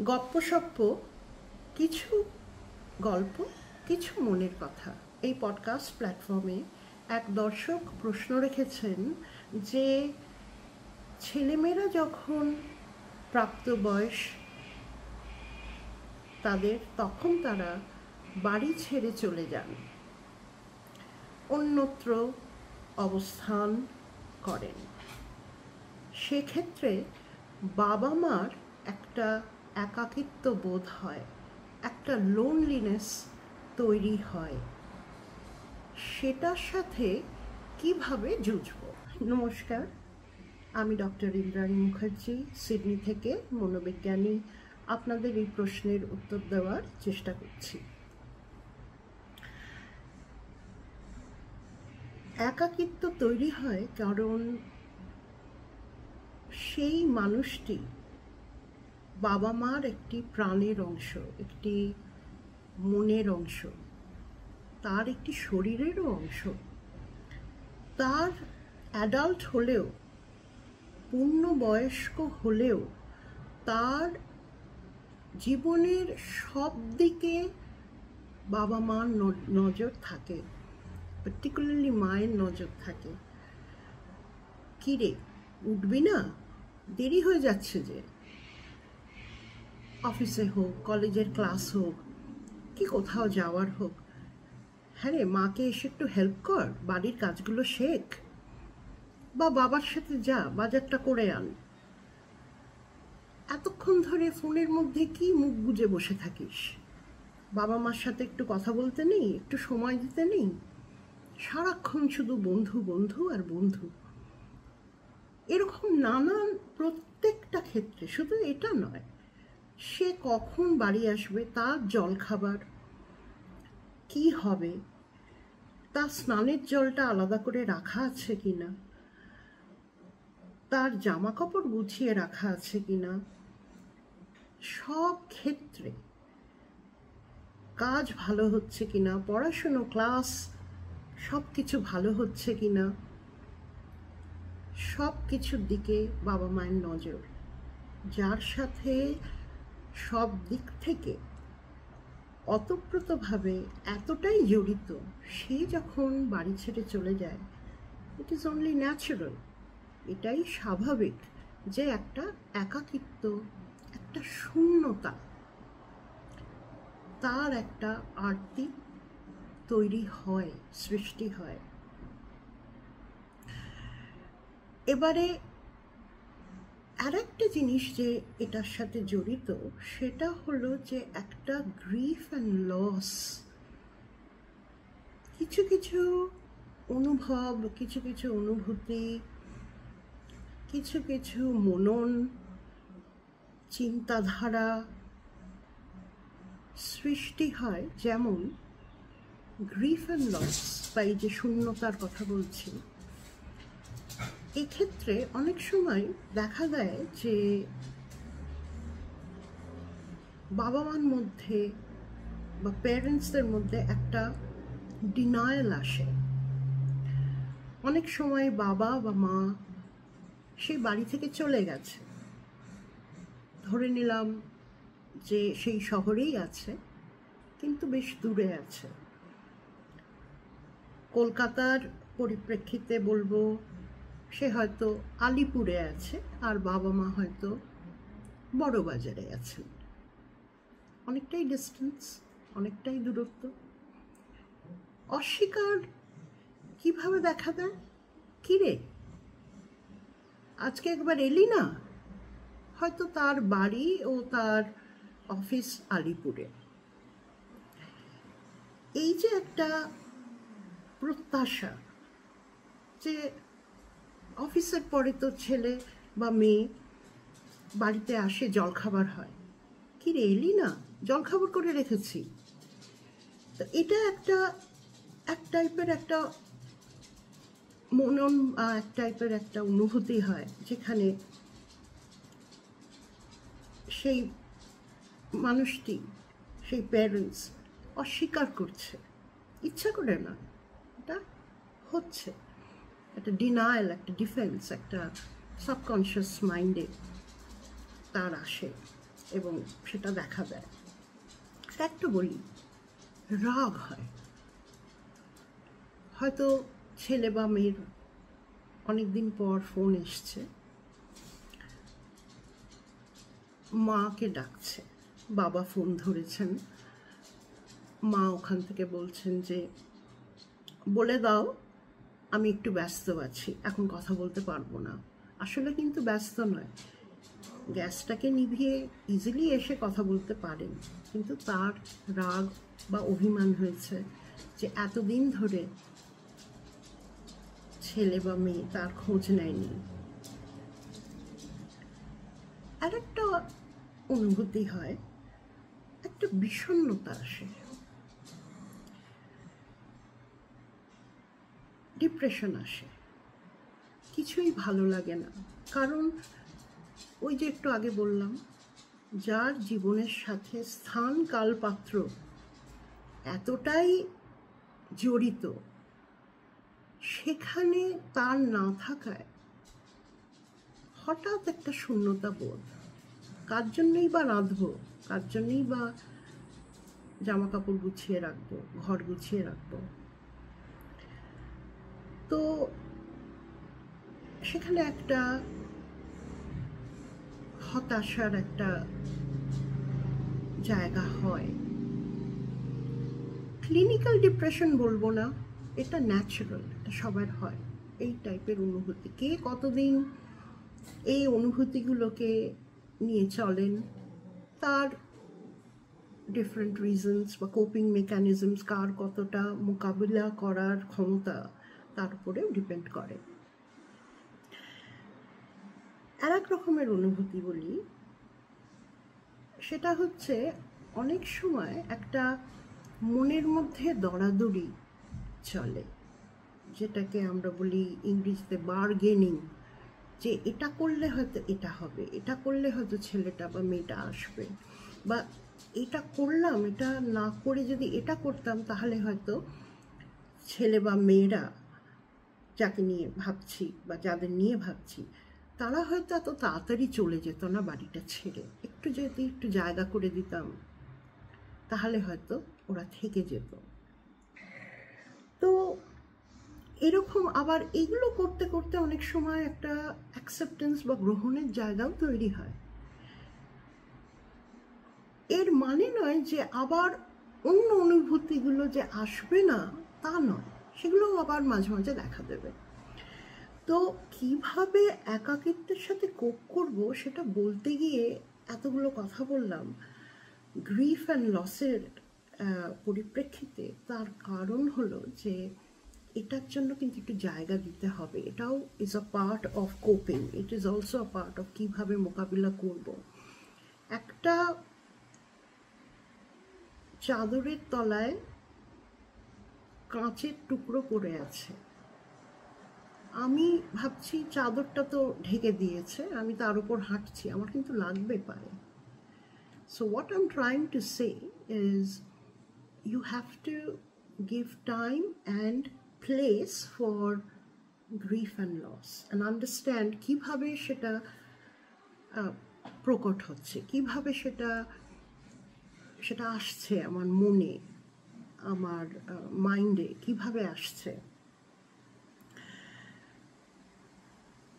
গপ্পসপ্প, কিছু গল্প, কিছু মনের কথা। এই পডকাস্ট প্ল্যাটফর্মে এক দর্শক প্রশ্ন রেখেছেন যে ছেলেমেয়েরা যখন প্রাপ্তবয়স তখন তারা বাড়ি ছেড়ে চলে যান, অন্যত্র অবস্থান করেন। সেক্ষেত্রে বাবা মার একটা একাকিত্ব বোধ হয়, একটা লোনলিনেস তৈরি হয়। সেটার সাথে কিভাবে যুঝব? নমস্কার, আমি ডক্টর ইন্দ্রাণী মুখার্জি, সিডনি থেকে মনোবিজ্ঞানী। আপনাদের এই প্রশ্নের উত্তর দেওয়ার চেষ্টা করছি। একাকিত্ব তৈরি হয় কারণ সেই মানুষটি বাবা মার একটি প্রাণের অংশ, একটি মনের অংশ, তার একটি শরীরেরও অংশ। তার অ্যাডাল্ট হলেও, পূর্ণবয়স্ক হলেও, তার জীবনের সব দিকে বাবা মার নজর থাকে, পার্টিকুলারলি মায়ের নজর থাকে। কিরে, উঠবি না? দেরি হয়ে যাচ্ছে যে। অফিসে হোক, কলেজের ক্লাস হোক, কি কোথাও যাওয়ার হোক, হ্যাঁ রে, মাকে এসে একটু হেল্প কর, বাড়ির কাজগুলো শেখ, বা বাবার সাথে যা, বাজারটা করে আন। এতক্ষণ ধরে ফোনের মধ্যে কি মুখ বুজে বসে থাকিস? বাবা মার সাথে একটু কথা বলতে নেই, একটু সময় দিতে নেই? সারাক্ষণ শুধু বন্ধু বন্ধু আর বন্ধু। এরকম নানান প্রত্যেকটা ক্ষেত্রে, শুধু এটা নয়, সে কখন বাড়ি আসবে, তার জলখাবার কি হবে, তার স্নানের জলটা আলাদা করে রাখা আছে কিনা, তার জামা কাপড় গুছিয়ে রাখা আছে কিনা, সব ক্ষেত্রে কাজ ভালো হচ্ছে কিনা, পড়াশুনো, ক্লাস, সব কিছু ভালো হচ্ছে কিনা, সব কিছুর দিকে বাবা মায়ের নজর। যার সাথে সব দিক থেকে অতপ্রতভাবে এতটাই জড়িত, সে যখন বাড়ি ছেড়ে চলে যায়, ইট ইজ অনলি ন্যাচারাল, এটাই স্বাভাবিক যে একটা একাকিত্ব, একটা শূন্যতা, তার একটা আরতি তৈরি হয়, সৃষ্টি হয়। এবারে আরেকটা জিনিস যে এটার সাথে জড়িত, সেটা হলো যে একটা গ্রিফ অ্যান্ড লস। কিছু কিছু অনুভব, কিছু কিছু অনুভূতি, কিছু কিছু মনন, চিন্তাধারা সৃষ্টি হয়, যেমন গ্রিফ অ্যান্ড লস বা এই যে শূন্যতার কথা বলছি। এক্ষেত্রে অনেক সময় দেখা দেয় যে বাবা মার মধ্যে বা প্যারেন্টসদের মধ্যে একটা ডিনায়াল আসে। অনেক সময় বাবা বা মা সেই বাড়ি থেকে চলে গেছে, ধরে নিলাম যে সেই শহরেই আছে, কিন্তু বেশ দূরে আছে। কলকাতার পরিপ্রেক্ষিতে বলবো, সে হয়তো আলিপুরে আছে আর বাবা মা হয়তো বড় বাজারে আছেন। অনেকটাই ডিস্টেন্স, অনেকটাই দূরত্ব। অস্বীকার কিভাবে দেখা দেয়? কিরে, আজকে একবার এলি না? হয়তো তার বাড়ি ও তার অফিস আলিপুরে। এই যে একটা প্রত্যাশা যে অফিসের পরে তো ছেলে বা মেয়ে বাড়িতে আসে, জলখাবার হয়, কিরে এলি না? জলখাবার করে রেখেছি। তো এটা এক টাইপের একটা মনন, এক টাইপের একটা অনুভূতি হয়, যেখানে সেই মানুষটি, সেই প্যারেন্টস অস্বীকার করছে, ইচ্ছা করে না, এটা হচ্ছে একটা ডিনায়াল, একটা ডিফেন্স, একটা সাবকনশিয়াস মাইন্ডে তার আসে। এবং সেটা দেখা দেয়। একটা বলি, রাগ হয়, হয়তো ছেলে বা মেয়ের অনেকদিন পর ফোন এসছে, মাকে ডাকছে, বাবা ফোন ধরেছেন, মা ওখান থেকে বলছেন যে বলে দাও আমি একটু ব্যস্ত আছি, এখন কথা বলতে পারবো না। আসলে কিন্তু ব্যস্ত নয়, গ্যাসটাকে নিভিয়ে ইজিলি এসে কথা বলতে পারেন, কিন্তু তার রাগ বা অভিমান হয়েছে যে এতদিন ধরে ছেলে বা মেয়ে তার খোঁজ নেয়নি। আর একটা অনুভূতি হয়, একটা বিষণ্ণতা আসে, ডিপ্রেশন আসে, কিছুই ভালো লাগে না। কারণ ওই যে একটু আগে বললাম, যার জীবনের সাথে স্থান কাল পাত্র এতটাই জড়িত, সেখানে তার না থাকায় হঠাৎ একটা শূন্যতা বোধ। কার জন্যই বা রাঁধবো, কার জন্যই বা জামা কাপড় গুছিয়ে রাখবো, ঘর গুছিয়ে রাখবো। তো সেখানে একটা হতাশার একটা জায়গা হয়। ক্লিনিক্যাল ডিপ্রেশন বলবো না, এটা ন্যাচারাল, এটা সবার হয় এই টাইপের অনুভূতি। কে কতদিন এই অনুভূতিগুলোকে নিয়ে চলেন, তার ডিফারেন্ট রিজনস বা কোপিং মেকানিজমস, কার কতটা মোকাবিলা করার ক্ষমতা, তার উপরেও ডিপেন্ড করে। আর এক রকমের অনুভূতি বলি, সেটা হচ্ছে অনেক সময় একটা মনের মধ্যে দরাদরি চলে, যেটাকে আমরা বলি ইংরেজিতে বার্গেনিং, যে এটা করলে হয়তো এটা হবে, এটা করলে হয়তো ছেলেটা বা মেয়েটা আসবে, বা এটা করলাম, এটা না করে যদি এটা করতাম তাহলে হয়তো ছেলে বা মেয়েরা যাকে নিয়ে ভাবছি বা যাদের নিয়ে ভাবছি তারা হয়তো এত তাড়াতাড়ি চলে যেত না বাড়িটা ছেড়ে, একটু যদি একটু জায়গা করে দিতাম তাহলে হয়তো ওরা থেকে যেত। তো এরকম আবার এগুলো করতে করতে অনেক সময় একটা অ্যাকসেপ্টেন্স বা গ্রহণের জায়গাও তৈরি হয়। এর মানে নয় যে আবার অন্য অনুভূতিগুলো যে আসবে না তা নয়, সেগুলোও আবার মাঝে মাঝে দেখা দেবে। তো কিভাবে একাকিত্বের সাথে কোপ করব সেটা বলতে গিয়ে এতগুলো কথা বললাম। গ্রিফ অ্যান্ড লসের পরিপ্রেক্ষিতে তার কারণ হলো যে এটার জন্য কিন্তু একটু জায়গা দিতে হবে। এটাও is a part of coping, it is also a part of কীভাবে মোকাবিলা করব। একটা চাদরের তলায় কাঁচের টুকরো পড়ে আছে, আমি ভাবছি চাদরটা তো ঢেকে দিয়েছে, আমি তার উপর হাঁটছি, আমার কিন্তু লাগবে পায়ে। So what I'm trying to say is you have to give time and place for grief and loss and understand কিভাবে সেটা প্রকট হচ্ছে, কিভাবে সেটা আসছে আমার মনে, আমার মাইন্ডে কিভাবে আসছে,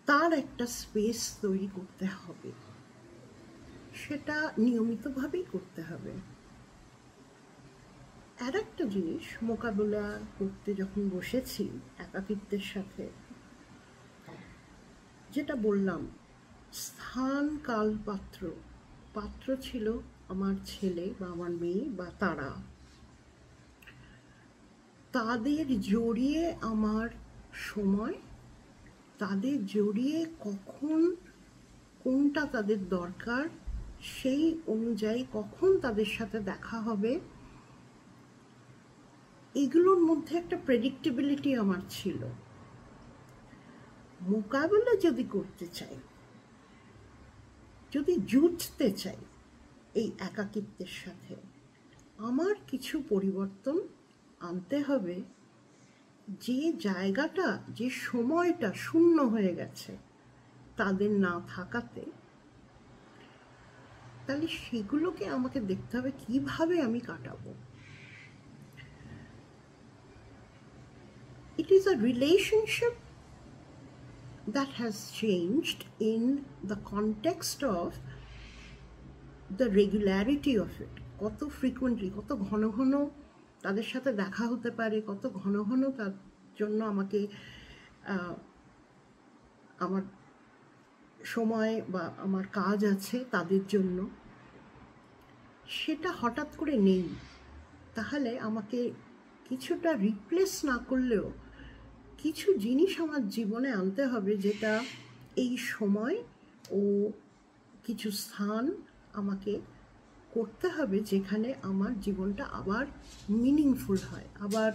তার একটা স্পেস তৈরি করতে হবে। সেটা নিয়মিতভাবেই করতে হবে। আর একটা জিনিস, মোকাবিলা করতে যখন বসেছি একাকিত্বের সাথে, যেটা বললাম, স্থান কাল পাত্র, পাত্র ছিল আমার ছেলে বা আমার মেয়ে বা তারা, তাদের জড়িয়ে আমার সময়, তাদের জড়িয়ে কখন কোনটা তাদের দরকার, সেই অনুযায়ী কখন তাদের সাথে দেখা হবে, এগুলোর মধ্যে একটা প্রেডিক্টেবিলিটি আমার ছিল। মোকাবিলা যদি করতে চাই, যদি জুঝতে চাই এই একাকিত্বের সাথে, আমার কিছু পরিবর্তন আনতে হবে। যে জায়গাটা, যে সময়টা শূন্য হয়ে গেছে তাদের না থাকাতে, তাহলে সেগুলোকে আমাকে দেখতে হবে কিভাবে আমি কাটাবো। It is a relationship that has changed in the context of the regularity of it. কত ফ্রিকুয়েন্টলি, কত ঘন ঘন তাদের সাথে দেখা হতে পারে, কত ঘন ঘন তার জন্য আমাকে আমার সময় বা আমার কাজ আছে তাদের জন্য, সেটা হঠাৎ করে নেই। তাহলে আমাকে কিছুটা রিপ্লেস না করলেও কিছু জিনিস আমার জীবনে আনতে হবে, যেটা এই সময় ও কিছু স্থান আমাকে করতে হবে যেখানে আমার জীবনটা আবার মিনিংফুল হয়, আবার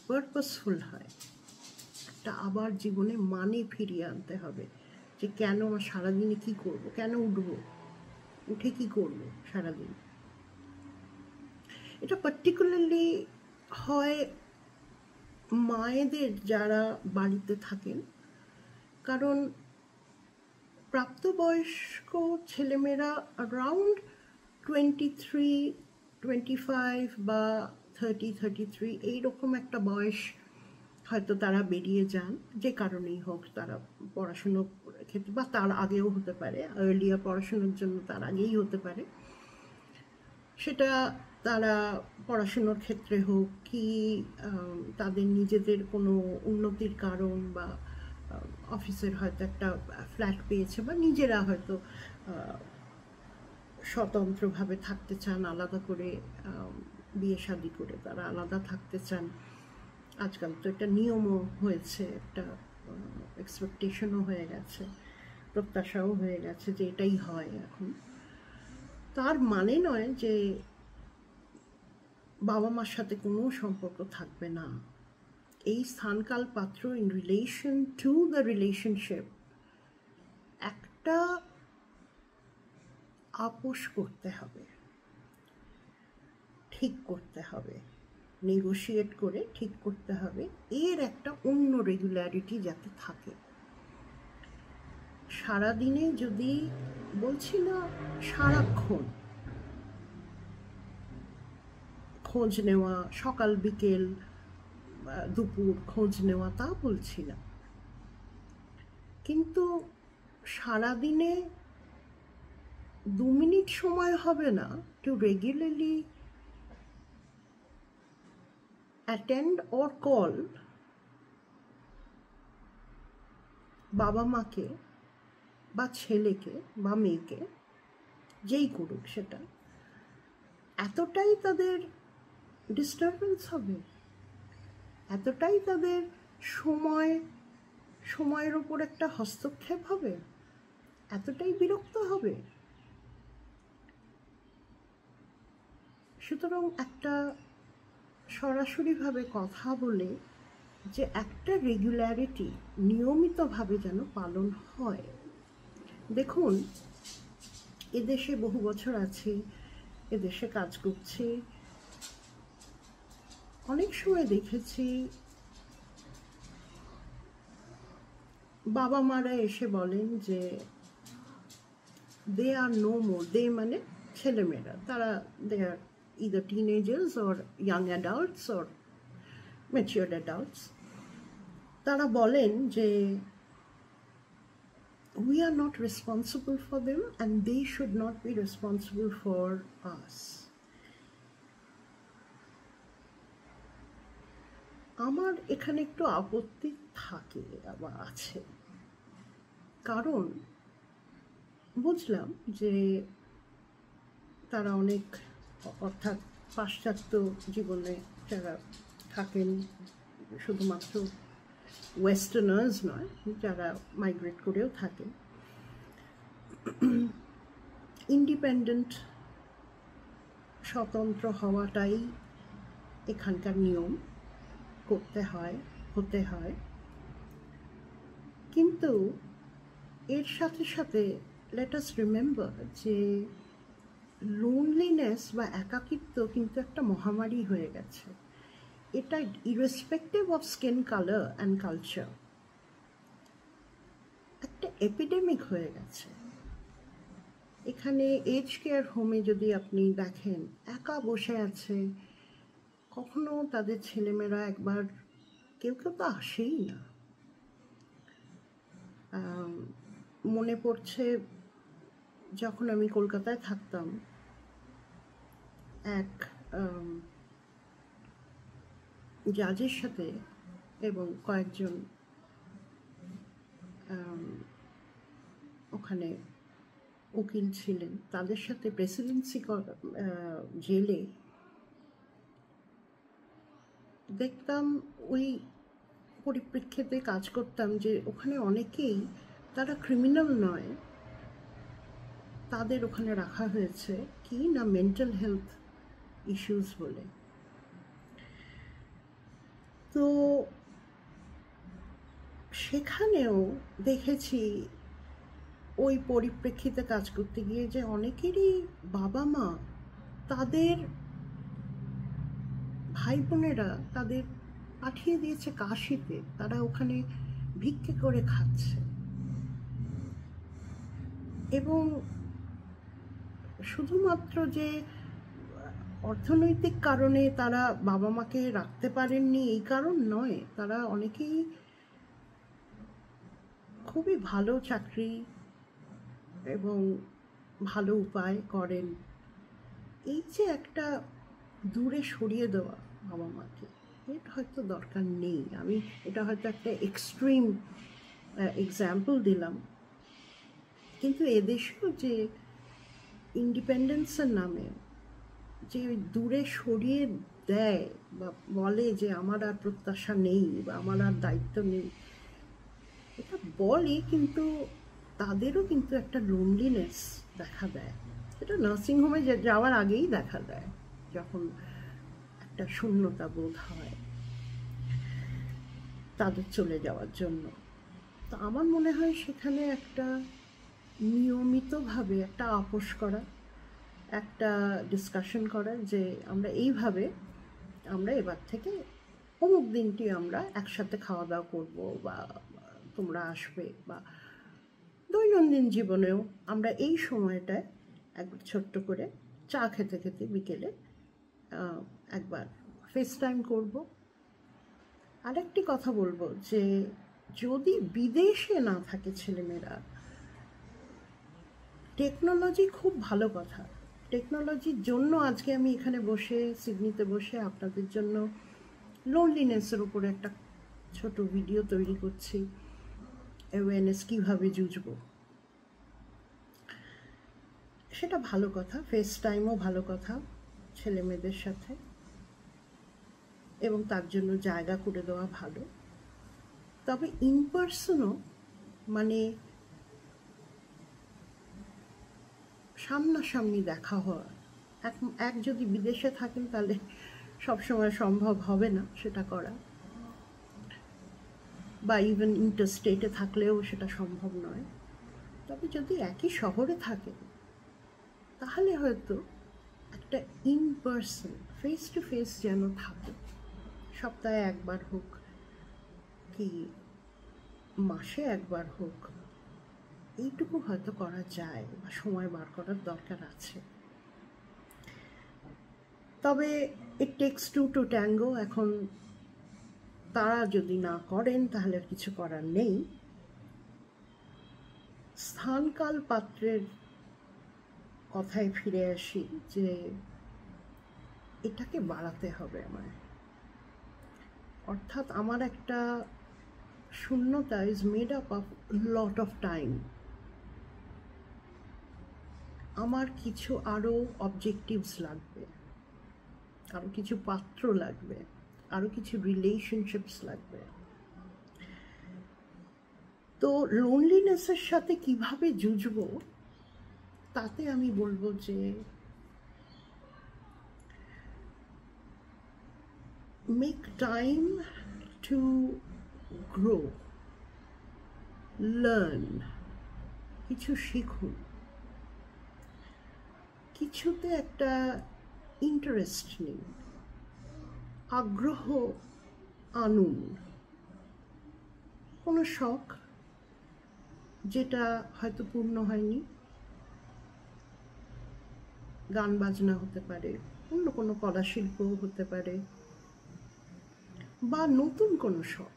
পারপাসফুল হয়, একটা আবার জীবনে মানে ফিরিয়ে আনতে হবে। যে কেন আমার সারাদিনে কী করবো, কেন উঠবো, উঠে কী করবো সারাদিন। এটা পার্টিকুলারলি হয় মায়েদের যারা বাড়িতে থাকেন, কারণ প্রাপ্তবয়স্ক ছেলেমেয়েরা অ্যারাউন্ড 23, 25 বা 30-33 এইরকম একটা বয়স হয়তো তারা বেরিয়ে যান, যে কারণেই হোক, তারা পড়াশুনোর ক্ষেত্রে বা তার আগেও হতে পারে, আর্লিয়ার পড়াশুনোর জন্য তার আগেই হতে পারে, সেটা তারা পড়াশুনোর ক্ষেত্রে হোক কি তাদের নিজেদের কোনো উন্নতির কারণ, বা অফিসের হয়তো একটা ফ্ল্যাট পেয়েছে, বা নিজেরা হয়তো স্বতন্ত্রভাবে থাকতে চান, আলাদা করে বিয়ে শাদী করে তারা আলাদা থাকতে চান। আজকাল তো একটা নিয়মও হয়েছে, একটা এক্সপেকটেশনও হয়ে গেছে, প্রত্যাশাও হয়ে গেছে যে এটাই হয় এখন। তার মানে নয় যে বাবা মার সাথে কোনো সম্পর্ক থাকবে না। এই স্থানকাল পাত্র in relation to the relationship একটা আপোষ করতে হবে, ঠিক করতে হবে, নেগোশিয়েট করে ঠিক করতে হবে, এর একটা অন্য রেগুলারিটি যাতে থাকে। সারাদিনে যদি বলছি না সারাক্ষণ খোঁজ নেওয়া, সকাল বিকেল দুপুর খোঁজ নেওয়া, তা বলছি না, কিন্তু সারাদিনে 2 মিনিট সময় হবে না to regularly attend or call বাবা মাকে বা ছেলেকে বা মেয়েকে, যেই করুক সেটা, এতটাই তাদের ডিস্টারবেন্স হবে, এতটাই তাদের সময়ের ওপর একটা হস্তক্ষেপ হবে, এতটাই বিরক্ত হবে। সুতরাং একটা সরাসরিভাবে কথা বলে যে একটা রেগুলারিটি নিয়মিতভাবে যেন পালন হয়। দেখুন, এদেশে বহু বছর আছি, এদেশে কাজ করছি, অনেক সময় দেখেছি বাবা মারা এসে বলেন যে দে আর নো মোর, দে মানে ছেলেমেয়েরা, তারা দে আর either teenagers or young adults or matured adults, তারা বলেন যে we are not responsible for them and they should not be responsible for us. আমার এখানে একটু আপত্তি থাকে বা আছে, কারণ বুঝলাম যে তারা অনেক, অর্থাৎ পাশ্চাত্য জীবনে যারা থাকেন, শুধুমাত্র ওয়েস্টার্নার্স নয়, যারা মাইগ্রেট করেও থাকেন, ইন্ডিপেন্ডেন্ট স্বতন্ত্র হওয়াটাই এখানকার নিয়ম, করতে হয়, হতে হয়। কিন্তু এর সাথে সাথে লেট আস রিমেম্বার যে লোনলিনেস বা একাকিত্ব কিন্তু একটা মহামারী হয়ে গেছে। এটা irrespective of skin colour and culture একটা এপিডেমিক হয়ে গেছে। এখানে এজ কেয়ার হোমে যদি আপনি দেখেন, একা বসে আছে, কখনো তাদের ছেলেমেয়েরা একবার, কেউ কেউ তো আসেই না। মনে পড়ছে যখন আমি কলকাতায় থাকতাম, এক জাজের সাথে এবং কয়েকজন ওখানে উকিল ছিলেন, তাদের সাথে প্রেসিডেন্সি জেলে দেখতাম, ওই পরিপ্রেক্ষিতে কাজ করতাম যে ওখানে অনেকেই, তারা ক্রিমিনাল নয়, তাদের ওখানে রাখা হয়েছে কি না মেন্টাল হেলথ ইস্যুস বলে। তো সেখানেও দেখেছি ওই পরিপ্রেক্ষিতে কাজ করতে গিয়ে যে অনেকেরই বাবা মা, তাদের ভাই বোনেরা তাদের পাঠিয়ে দিয়েছে কাশিতে, তারা ওখানে ভিক্ষে করে খাচ্ছে। এবং শুধুমাত্র যে অর্থনৈতিক কারণে তারা বাবা মাকে রাখতে পারেননি এই কারণ নয়, তারা অনেকেই খুবই ভালো চাকরি এবং ভালো উপায় করেন। এই যে একটা দূরে সরিয়ে দেওয়া বাবা মাকে, এটা হয়তো দরকার নেই। আমি এটা হয়তো একটা এক্সট্রিম এক্সাম্পল দিলাম, কিন্তু এদেশেও যে ইন্ডিপেন্ডেন্সের নামে যে দূরে সরিয়ে দেয় বা বলে যে আমার আর প্রত্যাশা নেই বা আমার আর দায়িত্ব নেই, এটা বলে, কিন্তু তাদেরও কিন্তু একটা লোনলিনেস দেখা দেয়। এটা নার্সিংহোমে যাওয়ার আগেই দেখা দেয়, যখন একটা শূন্যতা বোধ হয় তাদের চলে যাওয়ার জন্য। তো আমার মনে হয় সেখানে একটা নিয়মিতভাবে একটা আপোষ করা, একটা ডিসকাশন করা যে আমরা এইভাবে, আমরা এবার থেকে অমুক দিনটি আমরা একসাথে খাওয়া দাওয়া করবো বা তোমরা আসবে, বা দৈনন্দিন জীবনেও আমরা এই সময়টায় একবার ছোট্ট করে চা খেতে খেতে বিকেলে একবার ফেস টাইম করবো। আরেকটি কথা বলবো যে যদি বিদেশে না থাকে ছেলেমেয়েরা, টেকনোলজি খুব ভালো কথা। টেকনোলজির জন্য আজকে আমি এখানে বসে, সিডনিতে বসে আপনাদের জন্য লোনলিনেসের উপরে একটা ছোট ভিডিও তৈরি করছি, অ্যাওয়ারনেস কীভাবে জুঝব, সেটা ভালো কথা। ফেস টাইমও ভালো কথা ছেলে মেয়েদের সাথে, এবং তার জন্য জায়গা করে দেওয়া ভালো। তবে ইন পার্সনও, মানে সামনাসামনি দেখা হওয়া, এক যদি বিদেশে থাকেন তাহলে সবসময় সম্ভব হবে না সেটা করা, বা ইভেন ইন্টারস্টেটে থাকলেও সেটা সম্ভব নয়। তবে যদি একই শহরে থাকেন তাহলে হয়তো একটা in person face to face যেন থাকে, সপ্তাহে একবার হোক কি মাসে একবার হোক, এইটুকু হয়তো করা যায় বা সময় বার করার দরকার আছে। তবে it takes two to tango. এখন তারা যদি না করেন তাহলে কিছু করার নেই। স্থানকাল পাত্রের কথায় ফিরে আসি যে এটাকে বাড়াতে হবে আমার, অর্থাৎ আমার একটা শূন্যতা is made up of lot of time. আমার কিছু আরও অবজেক্টিভস লাগবে, আরও কিছু পাত্র লাগবে, আরও কিছু রিলেশনশিপস লাগবে। তো লোনলিনেসের সাথে কিভাবে যুঝব, তাতে আমি বলবো যে make time to grow, learn, কিছু শিখুন, কিছুতে একটা ইন্টারেস্ট নিন, আগ্রহ আনুন। কোনো শখ যেটা হয়তো পূর্ণ হয়নি, গান বাজনা হতে পারে, অন্য কোনো কলা শিল্পও হতে পারে, বা নতুন কোনো শখ।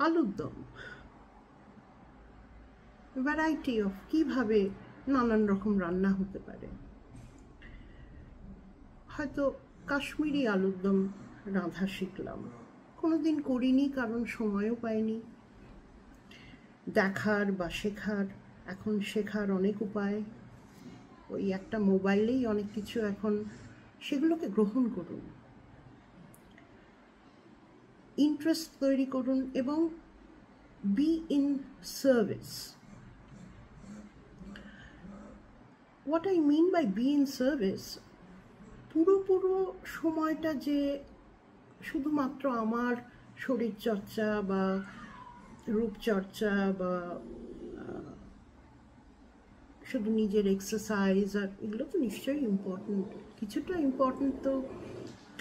আলুর দম, ভ্যারাইটি অফ, কিভাবে নানান রকম রান্না হতে পারে। হয়তো কাশ্মীরি আলুর দম রাঁধা শিখলাম, কোনোদিন করিনি কারণ সময়ও পাইনি। দেখার বা শেখার, এখন শেখার অনেক উপায়, ওই একটা মোবাইলেই অনেক কিছু এখন, সেগুলোকে গ্রহণ করুন, ইন্টারেস্ট তৈরি করুন এবং be in service. What I mean by be in service, পুরো সময়টা যে শুধুমাত্র আমার শরীরচর্চা বা রূপচর্চা বা শুধু নিজের এক্সারসাইজ, আর এগুলো তো নিশ্চয়ই ইম্পর্টেন্ট, কিছুটা ইম্পর্টেন্ট তো,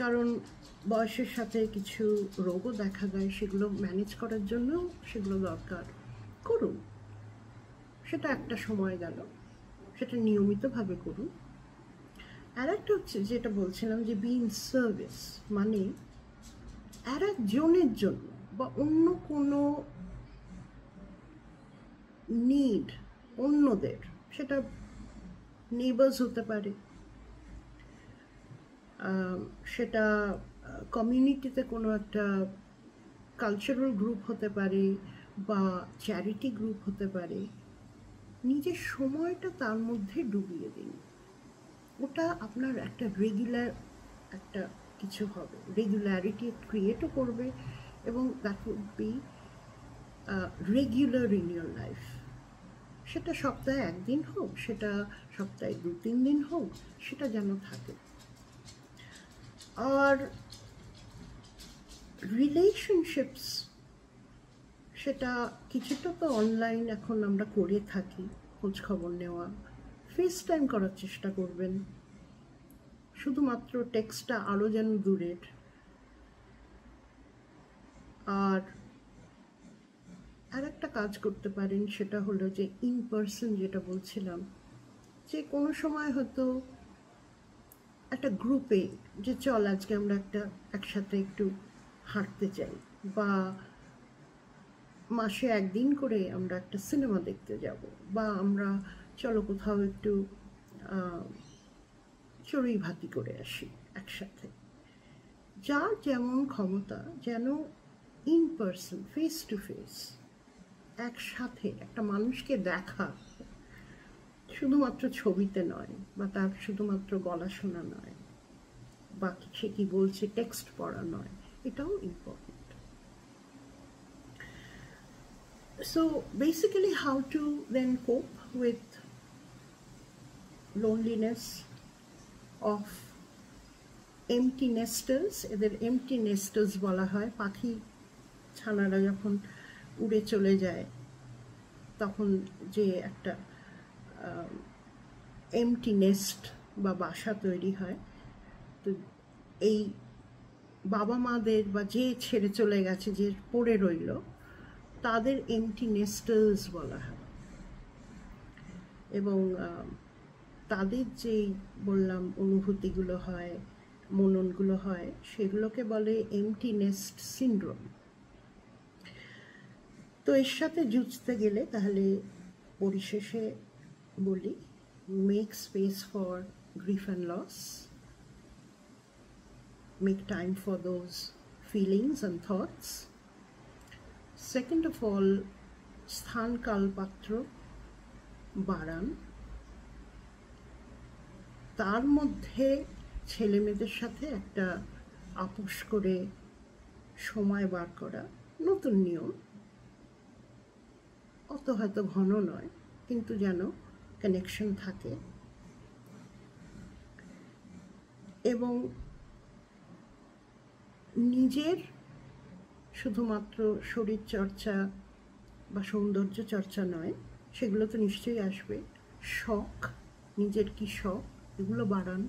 কারণ বয়সের সাথে কিছু রোগও দেখা দেয়, সেগুলো ম্যানেজ করার জন্য সেগুলো দরকার, করুন। সেটা একটা সময় গেল, সেটা নিয়মিতভাবে করুন। আর একটা হচ্ছে যেটা বলছিলাম যে বি ইন সার্ভিস, মানে আর একজনের জন্য বা অন্য কোনো নিড, অন্যদের, সেটা নেইবার্স হতে পারে, সেটা কমিউনিটিতে কোনো একটা কালচারাল গ্রুপ হতে পারে বা চ্যারিটি গ্রুপ হতে পারে। নিজের সময়টা তার মধ্যে ডুবিয়ে দিন, ওটা আপনার একটা রেগুলার একটা কিছু হবে, রেগুলারিটি ক্রিয়েটও করবে, এবং that would be regular in your life. সেটা সপ্তাহে একদিন হোক, সেটা সপ্তাহে 2-3 দিন হোক, সেটা যেন থাকে। আর রিলেশনশিপস, সেটা কিছুটা তো অনলাইন এখন আমরা করে থাকি, খোঁজ খবর নেওয়া, ফেস টাইম করার চেষ্টা করবেন, শুধুমাত্র টেক্সটটা আরও যেন দূরের। আর একটা কাজ করতে পারেন, সেটা হলো যে ইন পার্সন, যেটা বলছিলাম, যে কোনো সময় হয়তো একটা গ্রুপে যে চল আজকে আমরা একসাথে একটু হাঁটতে চাই, বা মাসে একদিন করে আমরা একটা সিনেমা দেখতে যাব, বা আমরা চলো কোথাও একটু চড়ুই ভাতি করে আসি একসাথে। যার যেমন ক্ষমতা যেন in person, face to face, একসাথে একটা মানুষকে দেখা, শুধুমাত্র ছবিতে নয়, বা তার শুধুমাত্র গলা শোনা নয়, বা সে কি বলছে টেক্সট পড়া নয়, এটাও important. So basically, how to then cope with loneliness of empty nesters? এদের empty nesters বলা হয়, পাখি ছানারা যখন উড়ে চলে যায় তখন যে একটা empty nest বা বাসা তৈরি হয়। তো এই বাবা মাদের বা যে ছেড়ে চলে গেছে, যে পড়ে রইল, তাদের এমটি নেস্টার্স বলা হয়। এবং তাদের যেই বললাম অনুভূতিগুলো হয়, মননগুলো হয়, সেগুলোকে বলে এমটি নেস্ট সিনড্রোম। তো এর সাথে যুঝতে গেলে তাহলে পরিশেষে বলি, make space for grief and loss, make time for those feelings and thoughts. Second of all, স্থান কাল পাত্র বাড়ান, তার মধ্যে ছেলে মেয়েদের সাথে একটা আপোষ করে সময় বার করা, নতুন নিয়ম, অত হয়তো ঘন নয়, কিন্তু যেন কানেকশন থাকে। এবং নিজের শুধুমাত্র শরীর চর্চা বা সৌন্দর্য চর্চা নয়, সেগুলো তো নিশ্চয়ই আসবে, শখ, নিজের কি শখ, এগুলো বাড়ান,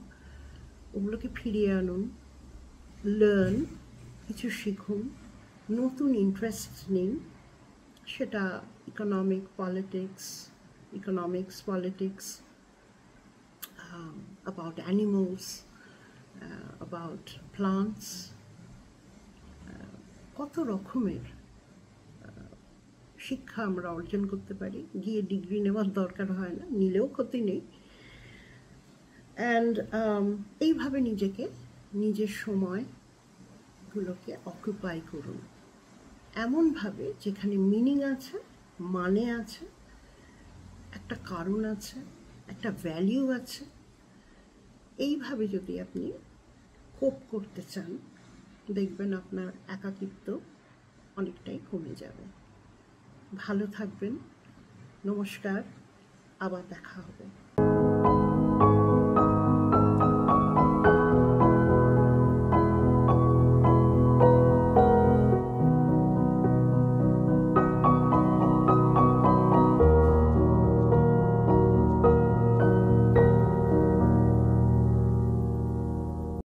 ওগুলোকে ফিরিয়ে আনুন, লার্ন, কিছু শিখুন, নতুন ইন্টারেস্ট নিন, সেটা economics, politics, about animals, about plants, কত রকমের শিক্ষা আমরা অর্জন করতে পারি। গিয়ে ডিগ্রি নেওয়ার দরকার হয় না, নিলেও ক্ষতি নেই। অ্যান্ড এইভাবে নিজের সময়গুলোকে অকুপাই করুন এমনভাবে যেখানে মিনিং আছে, মানে আছে, একটা কারণ আছে, একটা ভ্যালিউ আছে। এইভাবে যদি আপনি কোপ করতে চান, দেখবেন আপনার একাকিত্ব অনেকটাই কমে যাবে। ভালো থাকবেন। নমস্কার, আবার দেখা হবে।